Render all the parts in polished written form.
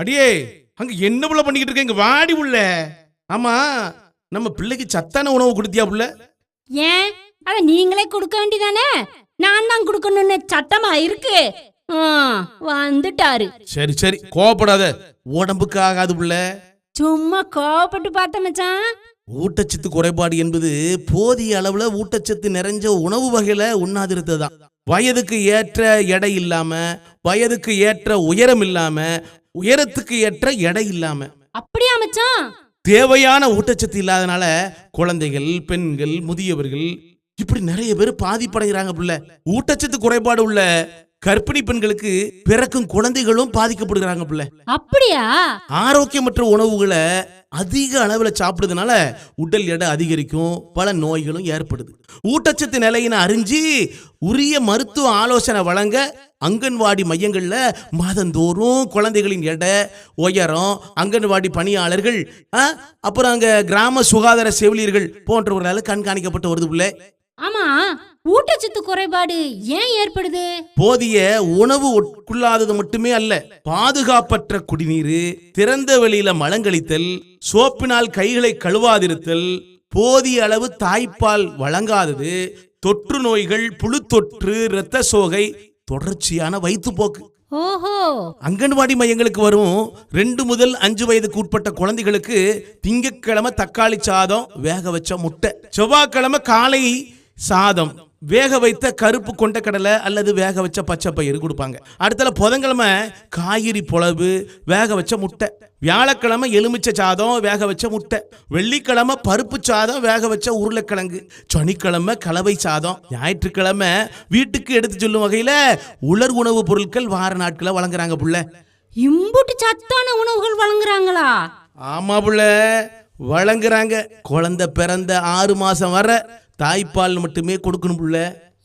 அடியே அங்க என்ன புள்ள பண்ணிக்கிட்டு இருக்க? இங்க வாடி புள்ள. ஆமா, நம்ம பிள்ளைக்கு சத்தான உணவு கொடுத்தியா புள்ள? ஏன் அத நீங்களே கொடுக்க வேண்டியதானே? நான் தான் கொடுக்கணும்னு சட்டமா இருக்கு. வந்துட்டாரு. சரி சரி, கோவப்படாத, உடம்புக்கு ஆகாது புள்ள. சும்மா கோவப்பட்டு பார்த்த மச்சான். ஊட்டச்சத்து குறைபாடு என்பது போதிய அளவுல ஊட்டச்சத்து நிறைஞ்ச உணவு வகையில உண்ணாதிருத்ததான். வயதுக்கு ஏற்ற எடை இல்லாம, வயதுக்கு ஏற்ற உயரம் இல்லாம, உயரத்துக்கு ஏற்ற எடை இல்லாம, அப்படியா மச்சான்? தேவையான ஊட்டச்சத்து இல்லாதனால குழந்தைகள், பெண்கள், முதியவர்கள் இப்படி நிறைய பேர் பாதிப்படைகிறாங்க புள்ள. ஊட்டச்சத்து குறைபாடு உள்ள கர்ப்பிணி பெண்களுக்கு பிறக்கும் குழந்தைகளும் பாதிக்கப்படுகிறாங்க புள்ள. அப்படியா? ஆரோக்கியமற்ற உணவுகளை அதிக அளவுல சாப்பிடுறதுனால உடல் எடை அதிகரிக்கும், பல நோய்களும் ஏற்படுது. ஊட்டச்சத்து நிலையினை அறிஞ்சு உரிய மருத்துவ ஆலோசனை வழங்க அங்கன்வாடி மையங்கள்ல மாதந்தோறும் குழந்தைகளின் எடை, உயரம், அங்கன்வாடி பணியாளர்கள், அப்புறம் அங்க கிராம சுகாதார செவிலியர்கள் போன்றவர்களால் கண்காணிக்கப்பட்டு வருது புள்ள. ஆமா, ஊட்டச்சத்து குறைபாடு ஏன் ஏற்படுது? போதிய உணவு உட்கொள்ளாதது மட்டுமே அல்ல, பாதுகாப்பற்ற குடிநீர், திறந்த வெளியில மலங்கழித்தல், சோப்பினால் கைகளை கழுவாதிருத்தல், போதிய அளவு தாய்ப்பால் வழங்காதது, தொற்று நோய்கள், புழு தொற்று, இரத்த சோகை, தொடர்ச்சியான வயிற்றுப்போக்கு. ஓஹோ. அங்கன்வாடி மையங்களுக்கு வரும் 2 முதல் 5 வயதுக்கு உட்பட்ட குழந்தைகளுக்கு திங்கட்கிழமை தக்காளி சாதம், வேக வச்ச முட்டை, செவ்வாய்க்கிழமை காலை சாதம், வேக வைத்த கருப்பு கொண்டக்கடலை அல்லது வேக வச்ச பச்சை பயிறு கொடுப்பாங்க. அடுத்த புதன்கிழமை காய்கறி புலவு, வேக வச்ச முட்டை, வியாழக்கிழமை எலுமிச்சை சாதம், வேக வச்ச முட்டை, வெள்ளிக்கிழமை பருப்பு சாதம், வேக வச்ச உருளைக்கிழங்கு, சனிக்கிழமை கலவை சாதம், ஞாயிற்றுக்கிழமை வீட்டுக்கு எடுத்து சொல்லும் வகையில உலர் உணவு பொருட்கள் வார நாட்களை வழங்குறாங்க புள்ள. இம்புட்டு சத்தான உணவுகள் வழங்குறாங்களா? ஆமா புள்ள, வழங்குறாங்க. குழந்தை பிறந்த 6 மாசம் வர தாய்ப்பால் மட்டுமே கொடுக்கணும் புள்ள.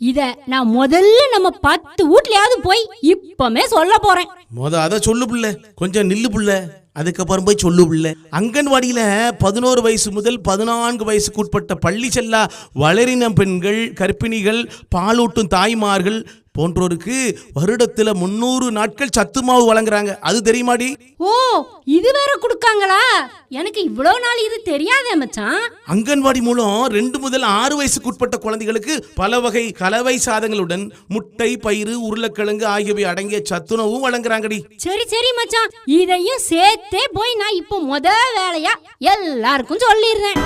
இத நான் முதல்ல நம்ம 10 வீட்லயாவது போய் இப்பமே சொல்ல போறேன். அத சொல்லு புள்ள, கொஞ்சம் நில்லு புள்ள, அதுக்கப்புறம் போய் சொல்லு புள்ள. அங்கன்வாடியில 11 வயசு முதல் 14 வயசுக்கு உட்பட்ட பள்ளி செல்லா வளரின பெண்கள், கர்ப்பிணிகள், பாலூட்டும் தாய்மார்கள் போன்றோருக்கு வருடத்துல 300 நாட்கள் சத்து மாவு வழங்குறாங்க. அது தெரியுமாடி? ஓ, இது வேற கொடுக்காங்களா? எனக்கு இவ்வளவு நாள் இது தெரியாதே மச்சான். அங்கன்வாடி மூலம் 2 முதல் 6 வயசுக்கு உட்பட்ட குழந்தைகளுக்கு பல வகை கலவை சாதங்களுடன் முட்டை, பயிறு, உருளைக்கிழங்கு ஆகியவை அடங்கிய சத்துணவும் வழங்குறாங்கடி. சரி சரி மச்சான், இதையும் சேர்த்தே போய் நான் இப்போ முத வேலையா எல்லாருக்கும் சொல்லிடுறேன்.